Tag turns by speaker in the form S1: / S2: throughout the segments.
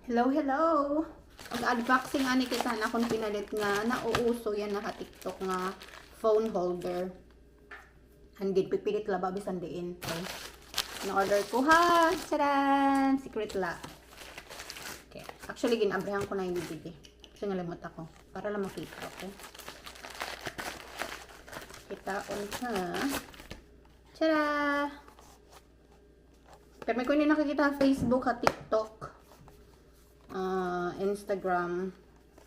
S1: Hello, hello! Mag-unboxing ani kita na akong pinalit nga nauuso yan naka-TikTok nga phone holder. Handid pipilit la ba bisan diin. Okay. Na-order ko ha. Charan! Secret la. Okay. Actually ginabrihan ko na yung bibili. Kasi ngalimot ako. Para lang makita, okay? Kitaon ha. Tara! Pero may ko hindi nakikita Facebook ha, TikTok. Instagram.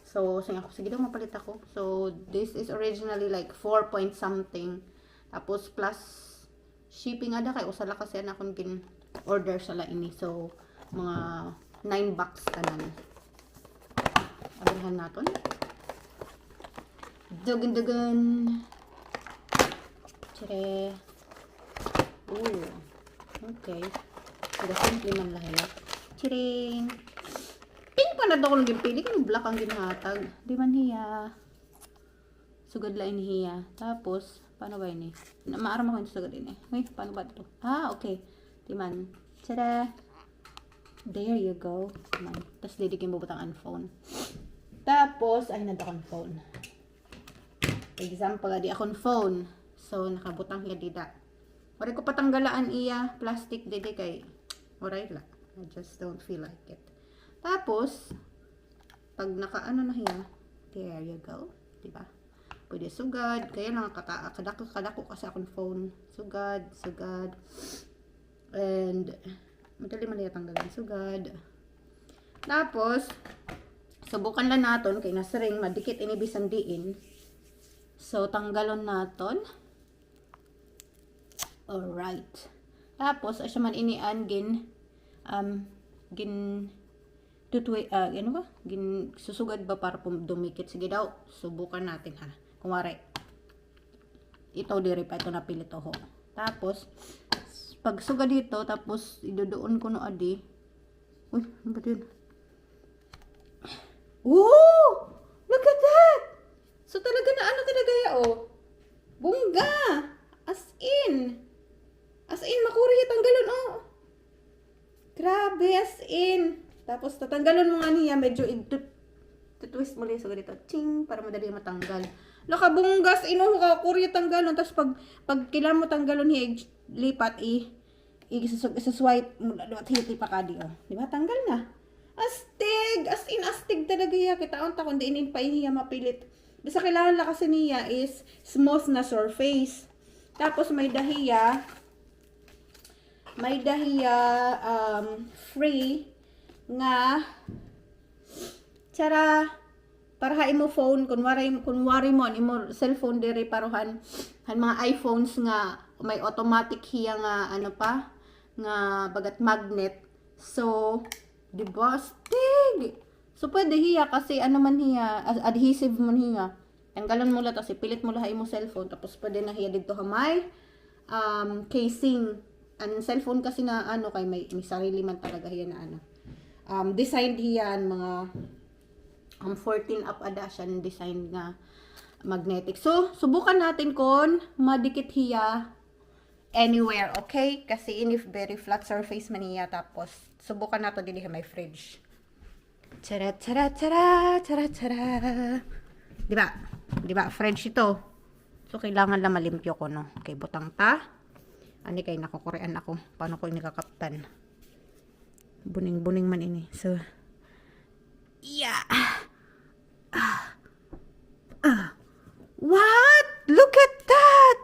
S1: So, sige daw mapalit ako. So, this is originally like 4 point something. Tapos, plus shipping ada kay usala kasi na akong order sa laini. So, mga 9 bucks tanan. Abrihan natin. Dugan-dugan. Tsire. Ooh. Okay. Sige, simple man lang. Chiring. Pink pa na daw kung gipili. Kung black ang ginhatag. Di man hiya. Sugad lain hiya. Tapos, paano ba yun eh? Maaram ako yung sugad din eh. Wait, paano ba ito? Ah, okay. Di man. Tada! There you go. Di man. Tapos, lidigin mo butang ang phone. Tapos, ay nada akong phone. Example, di akong phone. So, nakabutang hiya dida. Wari ko patanggalaan iya. Plastic didi kay. Alright la. I just don't feel like it. Tapos, pag nakaano na hiya, there you go. Diba? Pwede sugad. Kaya lang kadako kasi akong phone. Sugad. And, madali man nila tanggalan. Sugad. Tapos, subukan lang natin. Kaya nasa ring, madikit inibisan diin. So, tanggalon natin. Alright. Tapos, asya man inian susugad ba para dumikit. Sige daw, subukan natin ha. Kumari, ito diri pa, ito napilit ho. Tapos, pag sugad dito, tapos idodoon ko no adi. Uy, ano ba yun? Woo! Look at that! So talaga na ano talaga ya oh. Bungga! As in, makuri tanggalon oh. Grabe, as in. Tapos, tatanggalon mo nga niya, medyo twist mo lang sa ganito. Ching, para madali matanggal. Nakabunggas, inuho ka, kurya tanggalon. Tapos, pag kailan mo tanggalon niya, lipat, isa-swipe mo, at hiti pa ka di, oh. Diba? Tanggal na. Astig! As in, astig talaga ya. Kitaon ta, kundi inin pa niya mapilit. Basta kailangan lang kasi niya is smooth na surface. Tapos, may dahiya, free nga para imo phone kunwari mo imo cellphone diri paruhan mga iPhones nga may automatic hiya nga ano pa nga bagat magnet. So di ba stig, so pwede hiya kasi ano man hiya adhesive man hiya, tanggalan mo la tas ipilit mo la imo cellphone tapos pwede na hiya dito ha may casing. Ang cellphone kasi na ano kay may sarili man talaga hiya na ano. Designed hiyan mga 14 up ada siya design nga magnetic. So, subukan natin kung madikit hiya anywhere, okay? Kasi in if very flat surface man hiya tapos subukan nato din may fridge. Tara. Di ba? Fridge ito. So, kailangan lang malimpyo ko, no? Okay, butang ta. Ani kay nakukurean ako. Paano ko inikakaptan? Buning man ini. So, yeah. What? Look at that!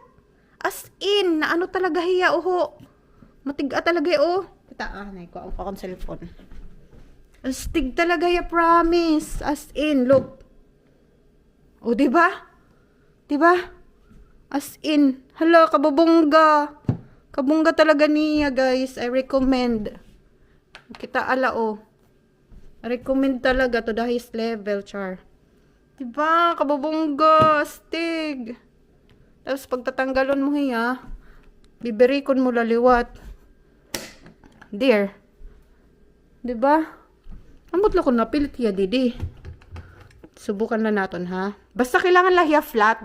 S1: As in, na ano talaga hiya, oho. Matiga talaga, oh. Kita, ko ang cellphone. Astig talaga ya, promise. As in, look. Oh, diba? As in, hala, kababongga. Kabongga talaga niya, guys. I recommend. Kita ala, oh. Recommend talaga to the highest level, char. Diba? Kababongga. Astig. Tapos, pagtatanggalon mo hiya, bibirikon mo laliwat. There. Diba? Ambot lang ko napilit hiya, didi. Subukan na natin, ha? Basta kailangan lang hiya flat.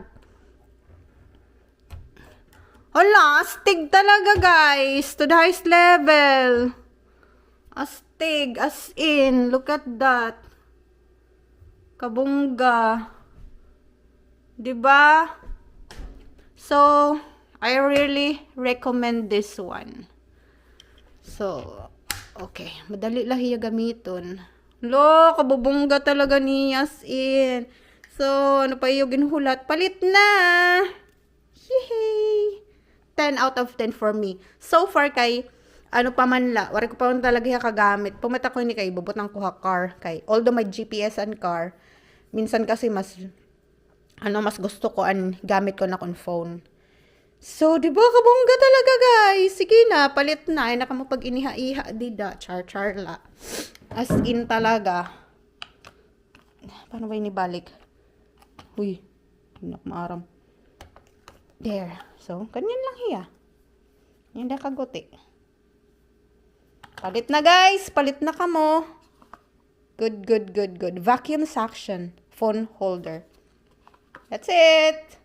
S1: Hala, astig talaga, guys. To the highest level. Astig, as in, look at that. Kabungga. 'Di ba? So, I really recommend this one. So, okay, madali lang hiya gamiton. Lo, kabubungga talaga niya as in. So, ano pa yung ginhulat? Palit na! Yehey! 10 out of 10 for me. So far kay ano pa man la, wari ko pa man talaga kagamit. Pumata ko ni kay bubot ng kuha car kay although may GPS and car, minsan kasi mas mas gusto ko an gamit ko na kon phone. So, di ba kabongga talaga guys? Sige na, palit na. Ay naka mo pag iniha-iha dida, char la. As in talaga. Paano ba inibalik? Uy, nak maaram. There. So, ganyan lang hiya. Yan na kaguti. Palit na guys. Palit na kamo. Good. Vacuum suction phone holder. That's it.